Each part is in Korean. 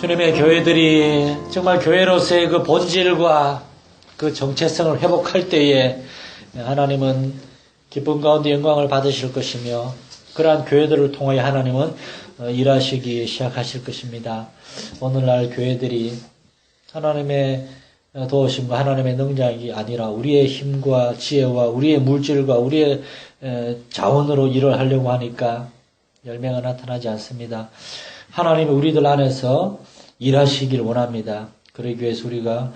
주님의 교회들이 정말 교회로서의 그 본질과 그 정체성을 회복할 때에 하나님은 기쁨 가운데 영광을 받으실 것이며 그러한 교회들을 통하여 하나님은 일하시기 시작하실 것입니다. 오늘날 교회들이 하나님의 도우심과 하나님의 능력이 아니라 우리의 힘과 지혜와 우리의 물질과 우리의 자원으로 일을 하려고 하니까 열매가 나타나지 않습니다. 하나님이 우리들 안에서 일하시길 원합니다. 그러기 위해서 우리가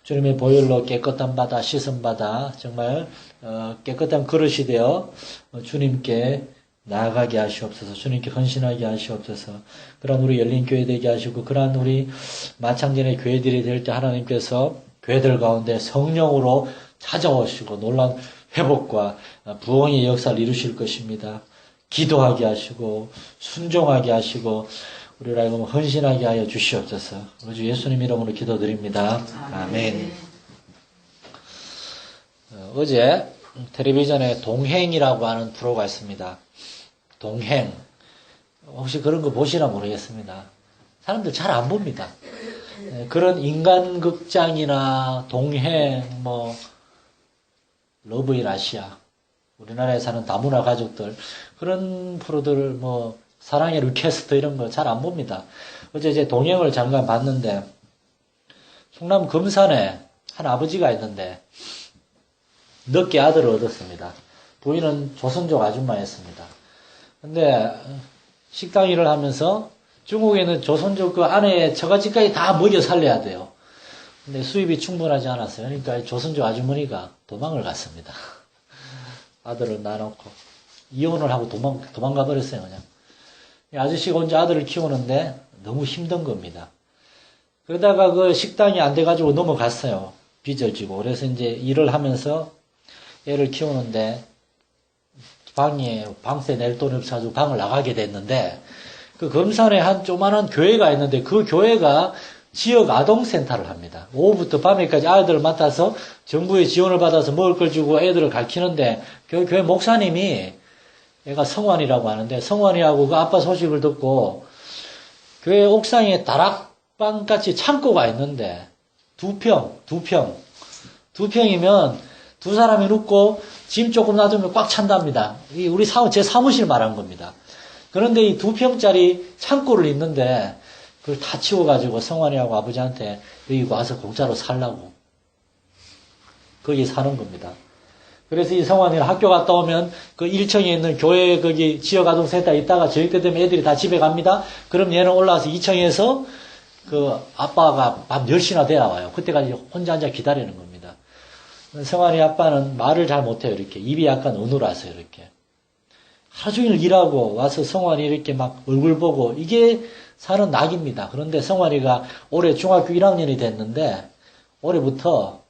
주님의 보혈로 깨끗한 바다, 씻은 바다, 정말 깨끗한 그릇이 되어 주님께 나아가게 하시옵소서. 주님께 헌신하게 하시옵소서. 그러한 우리 열린교회 되게 하시고 그러한 우리 마창전의 교회들이 될 때 하나님께서 교회들 가운데 성령으로 찾아오시고 놀라운 회복과 부흥의 역사를 이루실 것입니다. 기도하게 하시고 순종하게 하시고 우리를 하여금 헌신하게 하여 주시옵소서. 우리 주 예수님 이름으로 기도드립니다. 아멘. 어제 텔레비전에 동행이라고 하는 프로가 있습니다. 동행. 혹시 그런 거 보시나 모르겠습니다. 사람들 잘 안 봅니다. 그런 인간극장이나 동행, 러브인 아시아, 우리나라에 사는 다문화 가족들, 그런 프로들, 사랑의 리퀘스트 이런 거 잘 안 봅니다. 어제 이제 동행을 잠깐 봤는데, 충남 금산에 한 아버지가 있는데, 늦게 아들을 얻었습니다. 부인은 조선족 아줌마였습니다. 근데 식당 일을 하면서 중국에는 조선족 그 아내 처가집까지 다 먹여 살려야 돼요. 근데 수입이 충분하지 않았어요. 그러니까 조선족 아주머니가 도망을 갔습니다. 아들을 놔놓고 이혼을 하고 도망가 버렸어요. 그냥 아저씨가 혼자 아들을 키우는데 너무 힘든 겁니다. 그러다가 그 식당이 안 돼가지고 넘어갔어요. 빚어지고. 그래서 이제 일을 하면서 애를 키우는데 방에 방세 낼 돈이 없어가지고 방을 나가게 됐는데 그 금산에 한 조만한 교회가 있는데 그 교회가 지역 아동센터를 합니다. 오후부터 밤에까지 아이들을 맡아서 정부의 지원을 받아서 먹을 걸 주고 애들을 가르치는데 교회 목사님이 얘가 성환이라고 하는데 성환이하고 그 아빠 소식을 듣고 교회 옥상에 다락방같이 창고가 있는데 두 평이면 두 사람이 눕고 짐 조금 놔두면 꽉 찬답니다. 제 사무실 말한 겁니다. 그런데 이 2평짜리 창고를 있는데 그걸 다 치워가지고 성환이하고 아버지한테 여기 와서 공짜로 살라고 거기 사는 겁니다. 그래서 이 성환이는 학교 갔다 오면 그 1층에 있는 교회 거기 지역 아동센터에 있다가 저녁 때 되면 애들이 다 집에 갑니다. 그럼 얘는 올라와서 2층에서 그 아빠가 밤 10시나 돼야 와요. 그때까지 혼자 앉아 기다리는 겁니다. 성환이 아빠는 말을 잘 못해요. 이렇게 입이 약간 어눌해서 이렇게 하루 종일 일하고 와서 성환이 이렇게 막 얼굴 보고 이게 사는 낙입니다. 그런데 성환이가 올해 중학교 1학년이 됐는데 올해부터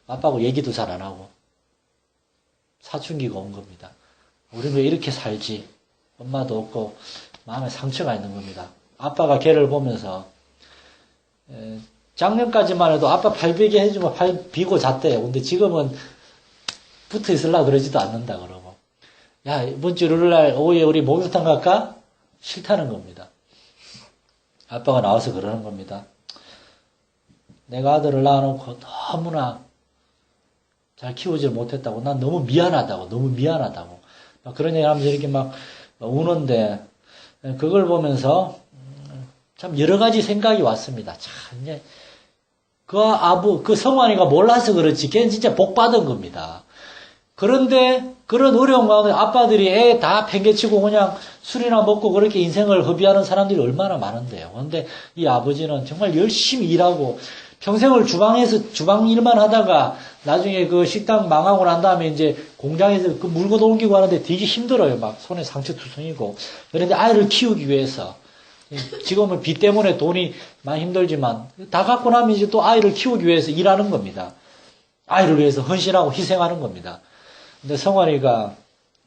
아빠하고 얘기도 잘 안 하고 사춘기가 온 겁니다. 우리는 왜 이렇게 살지? 엄마도 없고 마음에 상처가 있는 겁니다. 아빠가 걔를 보면서 작년까지만 해도 아빠 팔 베게 해주면 팔 비고 잤대요. 근데 지금은 붙어 있으려고 그러지도 않는다 그러고 야 이번 주 일요일날 오후에 우리 목욕탕 갈까? 싫다는 겁니다. 아빠가 나와서 그러는 겁니다. 내가 아들을 낳아놓고 너무나 잘 키우질 못했다고 난 너무 미안하다고 그런 얘기 하면서 이렇게 막 우는데 그걸 보면서 참 여러 가지 생각이 왔습니다. 참 이제 그 성환이가 몰라서 그렇지 걔는 진짜 복 받은 겁니다. 그런데 그런 어려운 가운데 아빠들이 애 다 팽개치고 그냥 술이나 먹고 그렇게 인생을 허비하는 사람들이 얼마나 많은데요. 그런데 이 아버지는 정말 열심히 일하고 평생을 주방 일만 하다가 나중에 그 식당 망하고 난 다음에 이제 공장에서 그 물건 옮기고 하는데 되게 힘들어요. 막 손에 상처투성이고. 그런데 아이를 키우기 위해서 지금은 빚 때문에 돈이 많이 힘들지만 다 갖고 나면 이제 또 아이를 키우기 위해서 일하는 겁니다. 아이를 위해서 헌신하고 희생하는 겁니다. 근데 성환이가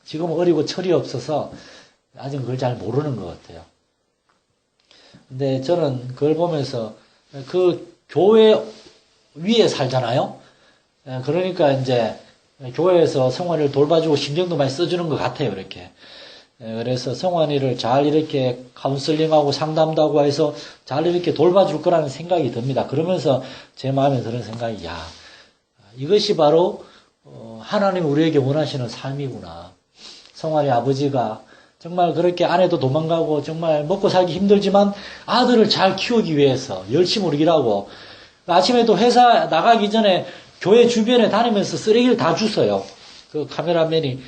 지금 어리고 철이 없어서 아직 그걸 잘 모르는 것 같아요. 근데 저는 그걸 보면서 그 교회 위에 살잖아요. 그러니까 이제 교회에서 성환이를 돌봐주고 신경도 많이 써주는 것 같아요. 이렇게. 그래서 성환이를 잘 이렇게 카운슬링하고 상담도 하고 해서 잘 이렇게 돌봐줄 거라는 생각이 듭니다. 그러면서 제 마음에 드는 생각이, 야, 이것이 바로 하나님 우리에게 원하시는 삶이구나. 성환이 아버지가 정말 그렇게 아내도 도망가고 정말 먹고 살기 힘들지만 아들을 잘 키우기 위해서 열심히 일하고, 아침에도 회사 나가기 전에 교회 주변에 다니면서 쓰레기를 다 주워요. 그 카메라맨이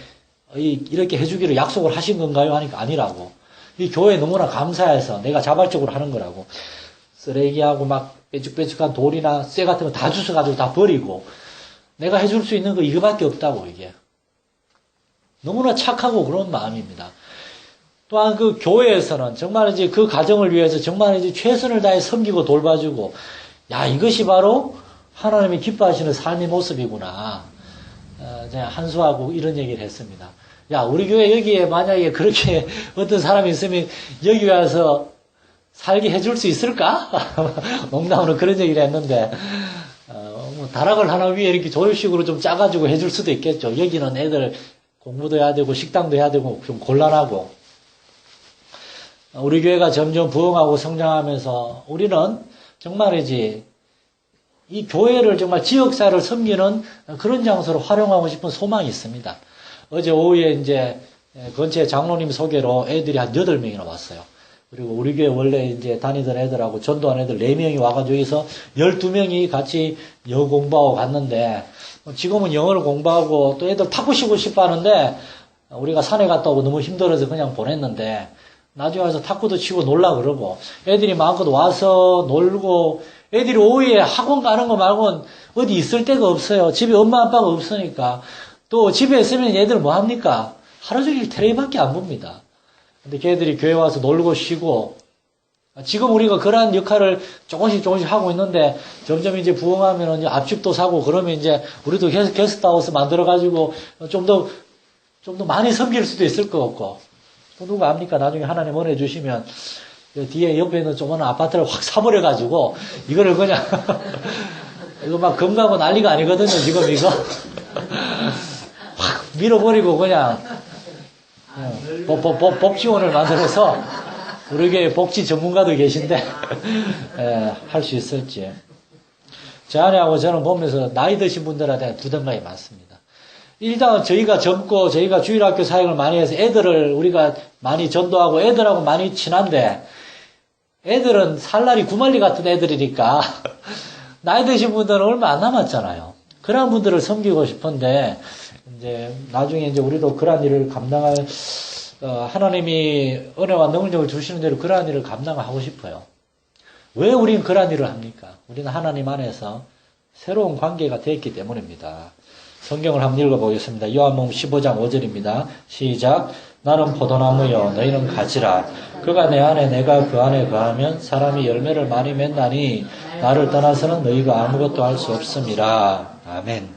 이렇게 해주기로 약속을 하신 건가요? 하니까 아니라고. 이 교회에 너무나 감사해서 내가 자발적으로 하는 거라고. 쓰레기하고 막 빼죽빼죽한 돌이나 쇠 같은 거 다 주워가지고 다 버리고, 내가 해줄 수 있는 거 이거밖에 없다고, 이게. 너무나 착하고 그런 마음입니다. 또한 그 교회에서는 정말 이제 그 가정을 위해서 정말 이제 최선을 다해 섬기고 돌봐주고, 야, 이것이 바로 하나님이 기뻐하시는 삶의 모습이구나. 제가 한수하고 이런 얘기를 했습니다. 야, 우리 교회 여기에 만약에 그렇게 어떤 사람이 있으면 여기 와서 살게 해줄 수 있을까? 농담으로 그런 얘기를 했는데, 뭐 다락을 하나 위에 이렇게 조율식으로 좀 짜가지고 해줄 수도 있겠죠. 여기는 애들 공부도 해야 되고 식당도 해야 되고 좀 곤란하고. 우리 교회가 점점 부흥하고 성장하면서 우리는 정말이지 이 교회를 정말 지역사회를 섬기는 그런 장소로 활용하고 싶은 소망이 있습니다. 어제 오후에 이제 근처에 장로님 소개로 애들이 한 8명이나 왔어요. 그리고 우리 교회 원래 이제 다니던 애들하고 전도한 애들 4명이 와가지고 여기서 12명이 같이 영어 공부하고 갔는데, 지금은 영어를 공부하고 또 애들 탁구 치고 싶어 하는데, 우리가 산에 갔다 오고 너무 힘들어서 그냥 보냈는데, 나중에 와서 탁구도 치고 놀라 그러고, 애들이 마음껏 와서 놀고, 애들이 오후에 학원 가는 거 말고는 어디 있을 데가 없어요. 집에 엄마 아빠가 없으니까. 또 집에 있으면 얘들 뭐 합니까? 하루 종일 텔레비밖에 안 봅니다. 근데 걔들이 교회 와서 놀고 쉬고, 지금 우리가 그러한 역할을 조금씩 하고 있는데, 점점 이제 부흥하면 이제 앞집도 사고, 그러면 이제 우리도 게스트하우스 만들어가지고 좀 더 많이 섬길 수도 있을 것 같고, 또 누가 압니까? 나중에 하나님 은혜 주시면, 뒤에 옆에 있는 조그마한 아파트를 확 사버려가지고, 이거를 그냥, 이거 막 금가고 난리가 아니거든요, 지금 이거. 확 밀어버리고 그냥, 복지원을 만들어서, 우리 교회 복지 전문가도 계신데, 할 수 있을지. 제 아내하고 저는 보면서 나이 드신 분들한테 부담감이 많습니다. 일단 저희가 젊고 저희가 주일학교 사역을 많이 해서 애들을 우리가 많이 전도하고 애들하고 많이 친한데, 애들은 살날이 구말리 같은 애들이니까 나이 드신 분들은 얼마 안 남았잖아요. 그런 분들을 섬기고 싶은데, 이제 나중에 이제 우리도 그러한 일을 감당할 하나님이 은혜와 능력을 주시는 대로 그러한 일을 감당하고 싶어요. 왜 우리는 그러한 일을 합니까? 우리는 하나님 안에서 새로운 관계가 되었기 때문입니다. 성경을 한번 읽어보겠습니다. 요한복음 15장 5절입니다. 시작. 나는 포도나무요 너희는 가지라. 그가 내 안에 내가 그 안에 거하면 사람이 열매를 많이 맺나니 나를 떠나서는 너희가 아무것도 할 수 없음이라. 아멘.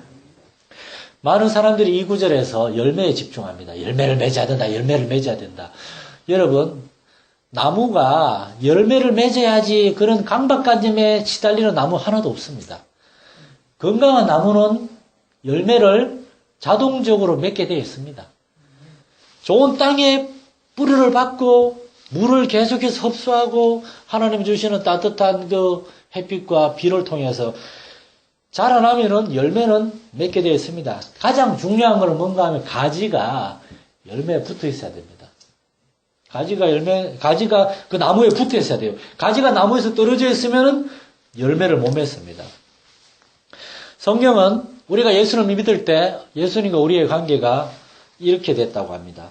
많은 사람들이 이 구절에서 열매에 집중합니다. 열매를 맺어야 된다. 열매를 맺어야 된다. 여러분, 나무가 열매를 맺어야지 그런 강박관념에 시달리는 나무 하나도 없습니다. 건강한 나무는 열매를 자동적으로 맺게 되어 있습니다. 좋은 땅에 뿌리를 받고 물을 계속해서 흡수하고 하나님 주시는 따뜻한 그 햇빛과 비를 통해서 자라나면은 열매는 맺게 되어 있습니다. 가장 중요한 것은 뭔가 하면 가지가 열매에 붙어 있어야 됩니다. 가지가 그 나무에 붙어 있어야 돼요. 가지가 나무에서 떨어져 있으면은 열매를 못 맺습니다. 성경은 우리가 예수님을 믿을 때 예수님과 우리의 관계가 이렇게 됐다고 합니다.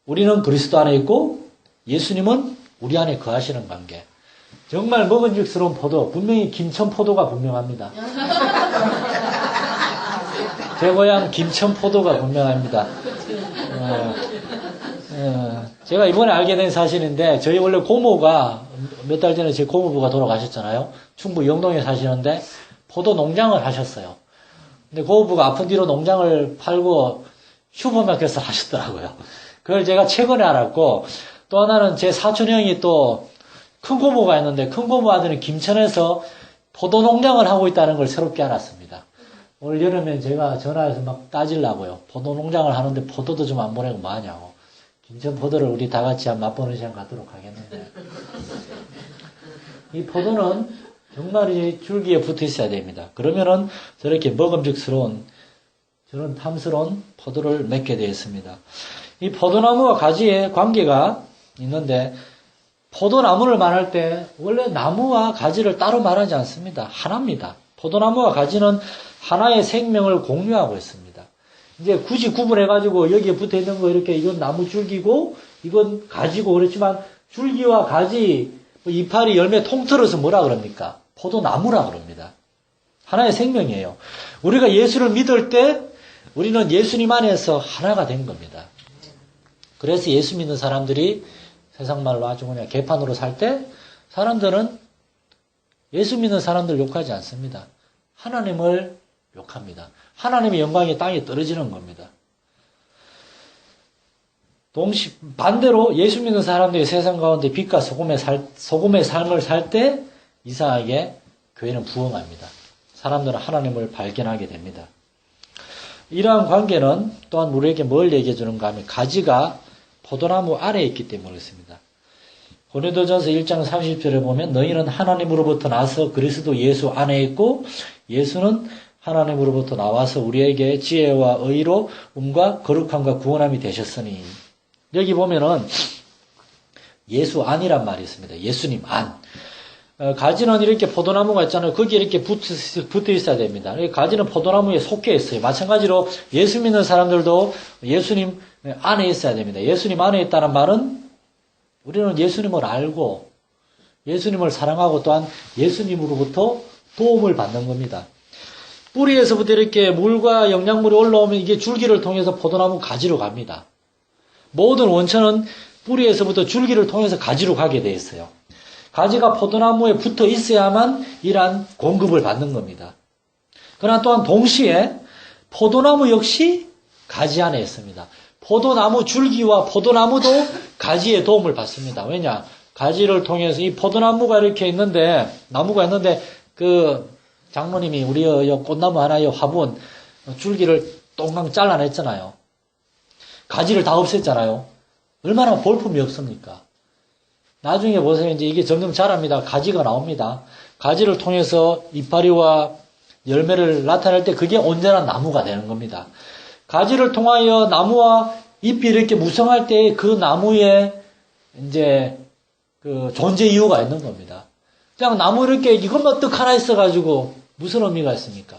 우리는 그리스도 안에 있고 예수님은 우리 안에 거하시는 관계. 정말 먹은직스러운 포도, 분명히 김천 포도가 분명합니다. 제 고향 김천 포도가 분명합니다. 제가 이번에 알게 된 사실인데, 저희 원래 고모가 몇 달 전에 제 고모부가 돌아가셨잖아요. 충북 영동에 사시는데 포도 농장을 하셨어요. 근데 고모부가 아픈 뒤로 농장을 팔고 슈퍼마켓을 하셨더라고요. 그걸 제가 최근에 알았고, 또 하나는 제 사촌 형이 또 큰 고모가 있는데 큰 고모 아들은 김천에서 포도 농장을 하고 있다는 걸 새롭게 알았습니다. 올 여름에 제가 전화해서 막 따지려고요. 포도 농장을 하는데 포도도 좀 안 보내고 뭐하냐고. 진천 포도를 우리 다 같이 한 맛보는 시간 갖도록 하겠는데. 이 포도는 정말 이 줄기에 붙어 있어야 됩니다. 그러면은 저렇게 먹음직스러운 저런 탐스러운 포도를 맺게 되어 있습니다. 이 포도나무와 가지의 관계가 있는데 포도나무를 말할 때 원래 나무와 가지를 따로 말하지 않습니다. 하나입니다. 포도나무와 가지는 하나의 생명을 공유하고 있습니다. 이제 굳이 구분해가지고 여기에 붙어 있는 거 이렇게 이건 나무 줄기고 이건 가지고 그렇지만 줄기와 가지, 이파리, 열매 통틀어서 뭐라 그럽니까? 포도나무라 그럽니다. 하나의 생명이에요. 우리가 예수를 믿을 때 우리는 예수님 안에서 하나가 된 겁니다. 그래서 예수 믿는 사람들이 세상 말로 아주 그냥 개판으로 살 때 사람들은 예수 믿는 사람들 욕하지 않습니다. 하나님을 욕합니다. 하나님의 영광이 땅에 떨어지는 겁니다. 반대로 예수 믿는 사람들이 세상 가운데 빛과 소금의 삶을 살 때 이상하게 교회는 부흥합니다. 사람들은 하나님을 발견하게 됩니다. 이러한 관계는 또한 우리에게 뭘 얘기해 주는가 하면 가지가 포도나무 아래에 있기 때문에 그렇습니다. 고린도전서 1장 30절에 보면 너희는 하나님으로부터 나서 그리스도 예수 안에 있고 예수는 하나님으로부터 나와서 우리에게 지혜와 의로 음과 거룩함과 구원함이 되셨으니 여기 보면은 예수 안이란 말이 있습니다. 예수님 안. 가지는 이렇게 포도나무가 있잖아요. 거기에 이렇게 붙어 있어야 됩니다. 가지는 포도나무에 속해 있어요. 마찬가지로 예수 믿는 사람들도 예수님 안에 있어야 됩니다. 예수님 안에 있다는 말은 우리는 예수님을 알고 예수님을 사랑하고 또한 예수님으로부터 도움을 받는 겁니다. 뿌리에서부터 이렇게 물과 영양물이 올라오면 이게 줄기를 통해서 포도나무 가지로 갑니다. 모든 원천은 뿌리에서부터 줄기를 통해서 가지로 가게 되어 있어요. 가지가 포도나무에 붙어 있어야만 이러한 공급을 받는 겁니다. 그러나 또한 동시에 포도나무 역시 가지 안에 있습니다. 포도나무 줄기와 포도나무도 가지의 도움을 받습니다. 왜냐? 가지를 통해서 이 포도나무가 이렇게 있는데, 나무가 있는데, 그 장로님이 우리 꽃나무 하나의 화분 줄기를 똥강 잘라냈잖아요. 가지를 다 없앴잖아요. 얼마나 볼품이 없습니까? 나중에 보세요. 이제 이게 점점 자랍니다. 가지가 나옵니다. 가지를 통해서 이파리와 열매를 나타낼 때 그게 온전한 나무가 되는 겁니다. 가지를 통하여 나무와 잎이 이렇게 무성할 때 그 나무에 이제 그 존재 이유가 있는 겁니다. 그냥 나무 이렇게 이것만 떡 하나 있어가지고 무슨 의미가 있습니까?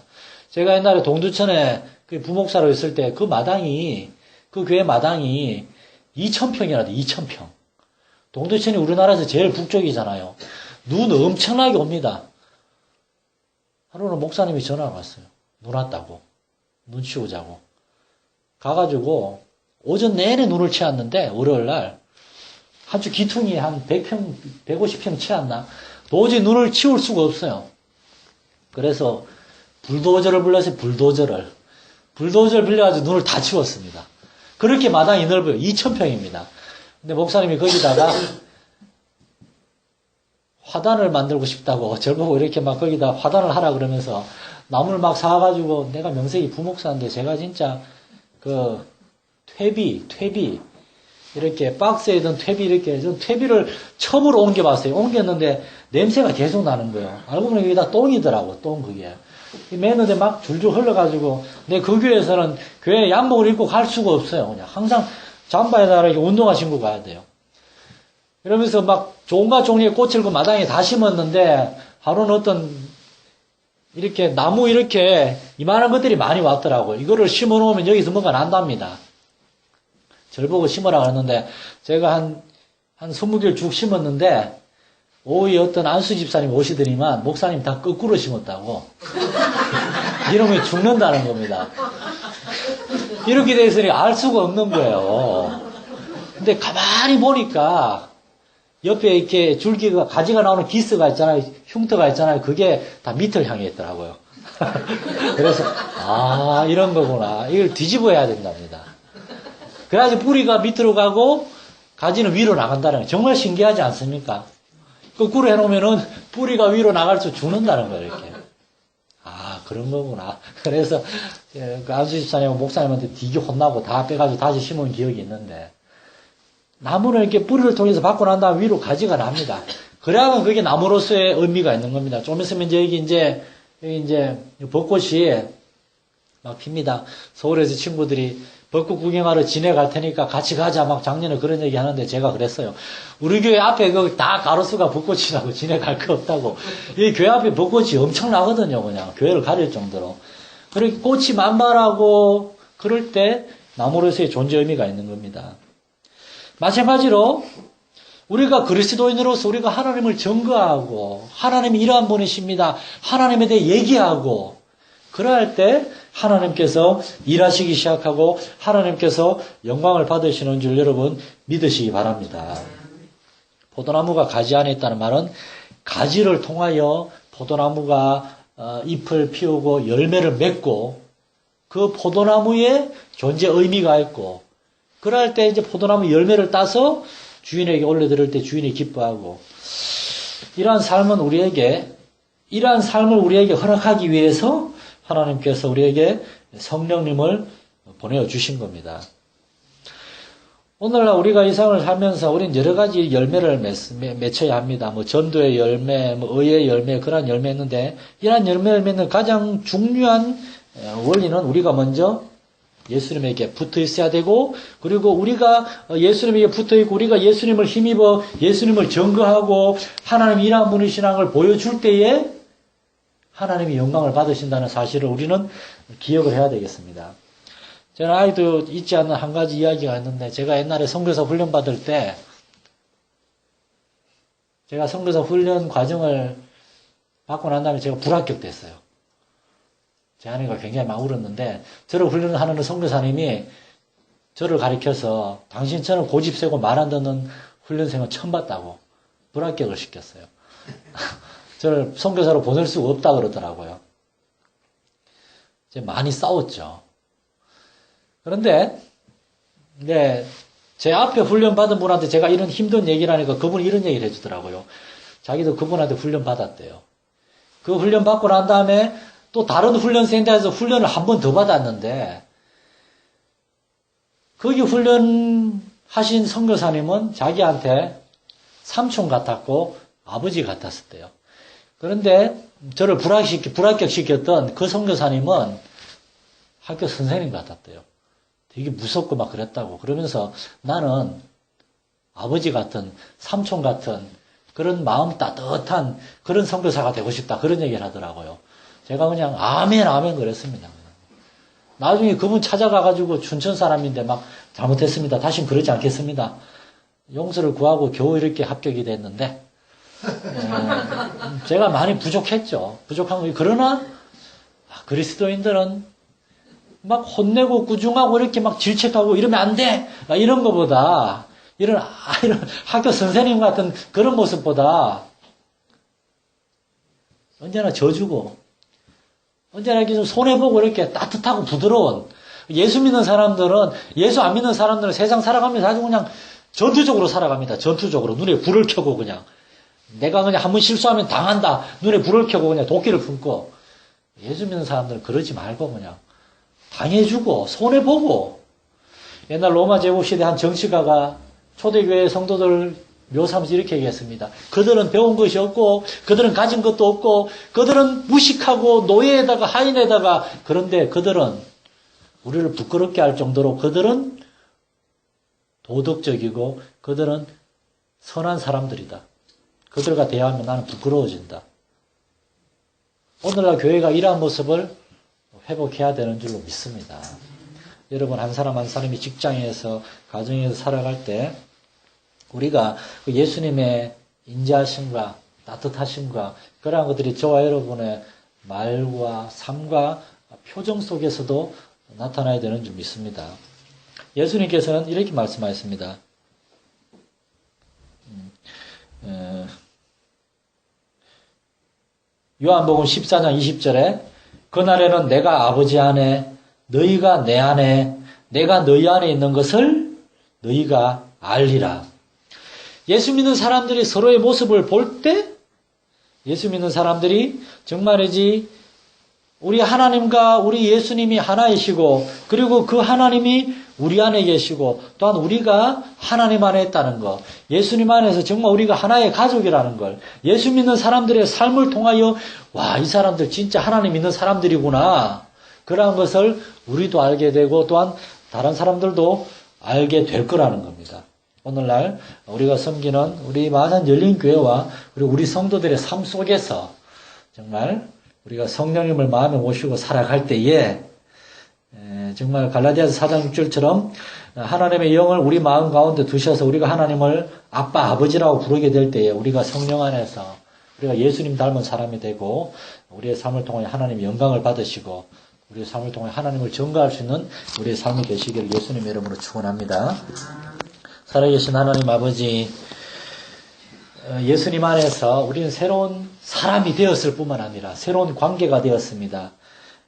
제가 옛날에 동두천에 그 부목사로 있을 때 그 마당이, 그 교회 마당이 2,000평이나 돼, 2,000평. 동두천이 우리나라에서 제일 북쪽이잖아요. 눈 엄청나게 옵니다. 하루는 목사님이 전화가 왔어요. 눈 왔다고. 눈 치우자고. 가가지고 오전 내내 눈을 치웠는데 월요일날 한주 기퉁이 한 100평, 150평 치웠나? 도저히 눈을 치울 수가 없어요. 그래서 불도저를 불러서 불도저를 빌려가지고 눈을 다 치웠습니다. 그렇게 마당이 넓어요. 2,000평입니다. 근데 목사님이 거기다가 화단을 만들고 싶다고 절 보고 이렇게 막 거기다 화단을 하라 그러면서 나무를 막 사가지고 내가 명색이 부목사인데 제가 진짜 그 퇴비 이렇게 박스에 든 퇴비 이렇게 좀 퇴비를 첩으로 옮겨봤어요. 옮겼는데 냄새가 계속 나는 거예요. 알고 보니 여기다 똥이더라고. 똥 그게. 매는데 막 줄줄 흘러가지고 근데 그 교회에서는 교회 양복을 입고 갈 수가 없어요. 그냥 항상 잠바에다가 이렇게 운동화 신고 가야 돼요. 이러면서 막 종과 종류의 꽃을 그 마당에 다 심었는데 하루는 어떤 이렇게 나무 이렇게 이만한 것들이 많이 왔더라고요. 이거를 심어 놓으면 여기서 뭔가 난답니다. 절 보고 심으라고 했는데 제가 한 20개를 쭉 심었는데 오후에 어떤 안수 집사님 오시더니만 목사님 다 거꾸로 심었다고. 이러면 죽는다는 겁니다. 이렇게 돼 있으니 알 수가 없는 거예요. 근데 가만히 보니까 옆에 이렇게 줄기가 가지가 나오는 기스가 있잖아요. 흉터가 있잖아요. 그게 다 밑을 향해 있더라고요. 그래서 이런 거구나. 이걸 뒤집어야 된답니다. 그래야지 뿌리가 밑으로 가고 가지는 위로 나간다는 거. 정말 신기하지 않습니까? 거꾸로 해놓으면은 뿌리가 위로 나갈수록 죽는다는 거예요. 이렇게. 그런 거구나. 그래서 그 안수 집사님 목사님한테 되게 혼나고 다 빼가지고 다시 심은 기억이 있는데 나무는 이렇게 뿌리를 통해서 받고 난 다음 위로 가지가 납니다. 그래야만 그게 나무로서의 의미가 있는 겁니다. 좀 있으면 이제 여기 이제 벚꽃이 막 핍니다. 서울에서 친구들이 벚꽃 구경하러 진해 갈 테니까 같이 가자 막 작년에 그런 얘기 하는데 제가 그랬어요. 우리 교회 앞에 그 다 가로수가 벚꽃이라고 진해 갈 거 없다고. 이 교회 앞에 벚꽃이 엄청나거든요. 그냥 교회를 가릴 정도로. 그렇게 꽃이 만발하고 그럴 때 나무로서의 존재 의미가 있는 겁니다. 마찬가지로 우리가 그리스도인으로서 우리가 하나님을 증거하고 하나님이 이러한 분이십니다. 하나님에 대해 얘기하고 그러할 때 하나님께서 일하시기 시작하고 하나님께서 영광을 받으시는 줄 여러분 믿으시기 바랍니다. 포도나무가 가지 안에 있다는 말은 가지를 통하여 포도나무가 잎을 피우고 열매를 맺고 그 포도나무에 존재 의미가 있고 그럴 때 이제 포도나무 열매를 따서 주인에게 올려드릴 때 주인이 기뻐하고 이러한 삶을 우리에게 허락하기 위해서 하나님께서 우리에게 성령님을 보내주신 겁니다. 오늘날 우리가 이 세상을 살면서 우리는 여러 가지 열매를 맺혀야 합니다. 뭐 전도의 열매, 뭐 의의 열매, 그런 열매 있는데 이러한 열매를 맺는 가장 중요한 원리는 우리가 먼저 예수님에게 붙어 있어야 되고 그리고 우리가 예수님에게 붙어 있고 우리가 예수님을 힘입어 예수님을 증거하고 하나님이 이러한 분이시라는 걸 보여줄 때에 하나님이 영광을 받으신다는 사실을 우리는 기억을 해야 되겠습니다. 저는 아이도 잊지 않는 한 가지 이야기가 있는데 제가 옛날에 선교사 훈련 받을 때 제가 선교사 훈련 과정을 받고 난 다음에 제가 불합격됐어요. 제 아내가 굉장히 막 울었는데 저를 훈련하는 선교사님이 저를 가리켜서 당신처럼 고집 세고 말 안 듣는 훈련생은 처음 봤다고 불합격을 시켰어요. 저를 선교사로 보낼 수가 없다 그러더라고요. 이제 많이 싸웠죠. 그런데 제 앞에 훈련 받은 분한테 제가 이런 힘든 얘기를 하니까 그분이 이런 얘기를 해주더라고요. 자기도 그분한테 훈련 받았대요. 그 훈련 받고 난 다음에 또 다른 훈련센터에서 훈련을 한 번 더 받았는데 거기 훈련하신 선교사님은 자기한테 삼촌 같았고 아버지 같았었대요. 그런데 저를 불합격시켰던 그 선교사님은 학교 선생님 같았대요. 되게 무섭고 막 그랬다고. 그러면서 나는 아버지 같은 삼촌 같은 그런 마음 따뜻한 그런 선교사가 되고 싶다. 그런 얘기를 하더라고요. 제가 그냥 아멘 그랬습니다. 나중에 그분 찾아가가지고 춘천 사람인데 막 잘못했습니다. 다시는 그러지 않겠습니다. 용서를 구하고 겨우 이렇게 합격이 됐는데 제가 많이 부족했죠. 부족한 거. 그러나 그리스도인들은 막 혼내고 꾸중하고 이렇게 막 질책하고 이러면 안 돼. 이런 거보다 이런 학교 선생님 같은 그런 모습보다 언제나 져주고 언제나 이렇게 좀 손해보고 이렇게 따뜻하고 부드러운 예수 믿는 사람들은 예수 안 믿는 사람들은 세상 살아가면서 아주 그냥 전투적으로 살아갑니다. 전투적으로 눈에 불을 켜고 그냥 내가 그냥 한번 실수하면 당한다. 눈에 불을 켜고 그냥 도끼를 품고 예수 믿는 사람들은 그러지 말고 그냥 당해주고 손해보고 옛날 로마 제국 시대 한 정치가가 초대교회 성도들 묘사하면서 이렇게 얘기했습니다. 그들은 배운 것이 없고 그들은 가진 것도 없고 그들은 무식하고 노예에다가 하인에다가 그런데 그들은 우리를 부끄럽게 할 정도로 그들은 도덕적이고 그들은 선한 사람들이다. 그들과 대화하면 나는 부끄러워진다. 오늘날 교회가 이러한 모습을 회복해야 되는 줄로 믿습니다. 여러분 한 사람 한 사람이 직장에서 가정에서 살아갈 때 우리가 그 예수님의 인자하심과 따뜻하심과 그러한 것들이 저와 여러분의 말과 삶과 표정 속에서도 나타나야 되는 줄 믿습니다. 예수님께서는 이렇게 말씀하셨습니다. 요한복음 14장 20절에 그날에는 내가 아버지 안에 너희가 내 안에 내가 너희 안에 있는 것을 너희가 알리라. 예수 믿는 사람들이 서로의 모습을 볼 때 예수 믿는 사람들이 정말이지 우리 하나님과 우리 예수님이 하나이시고 그리고 그 하나님이 우리 안에 계시고 또한 우리가 하나님 안에 있다는 것, 예수님 안에서 정말 우리가 하나의 가족이라는 걸, 예수 믿는 사람들의 삶을 통하여 와, 이 사람들 진짜 하나님 믿는 사람들이구나. 그러한 것을 우리도 알게 되고 또한 다른 사람들도 알게 될 거라는 겁니다. 오늘날 우리가 섬기는 우리 마산 열린교회와 그리고 우리 성도들의 삶 속에서 정말 우리가 성령님을 마음에 모시고 살아갈 때에 정말 갈라디아서 4장 6절처럼 하나님의 영을 우리 마음 가운데 두셔서 우리가 하나님을 아빠, 아버지라고 부르게 될 때에 우리가 성령 안에서 우리가 예수님 닮은 사람이 되고 우리의 삶을 통해 하나님의 영광을 받으시고 우리의 삶을 통해 하나님을 전가할 수 있는 우리의 삶이 되시기를 예수님의 이름으로 축원합니다. 살아계신 하나님 아버지, 예수님 안에서 우리는 새로운 사람이 되었을 뿐만 아니라 새로운 관계가 되었습니다.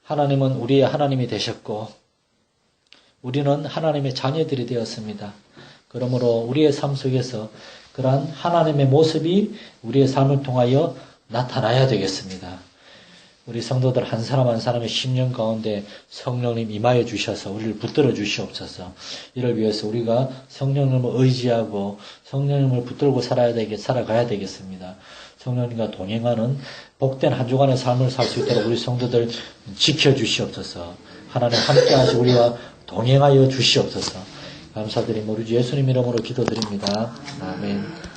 하나님은 우리의 하나님이 되셨고 우리는 하나님의 자녀들이 되었습니다. 그러므로 우리의 삶 속에서 그러한 하나님의 모습이 우리의 삶을 통하여 나타나야 되겠습니다. 우리 성도들 한 사람 한 사람의 심령 가운데 성령님 임하여 주셔서 우리를 붙들어 주시옵소서. 이를 위해서 우리가 성령님을 의지하고 성령님을 붙들고 살아가야 되겠습니다. 성령님과 동행하는 복된 한 주간의 삶을 살 수 있도록 우리 성도들 지켜주시옵소서. 하나님 함께 하시 우리와 동행하여 주시옵소서. 감사드리며 우리 주 예수님 이름으로 기도드립니다. 아멘.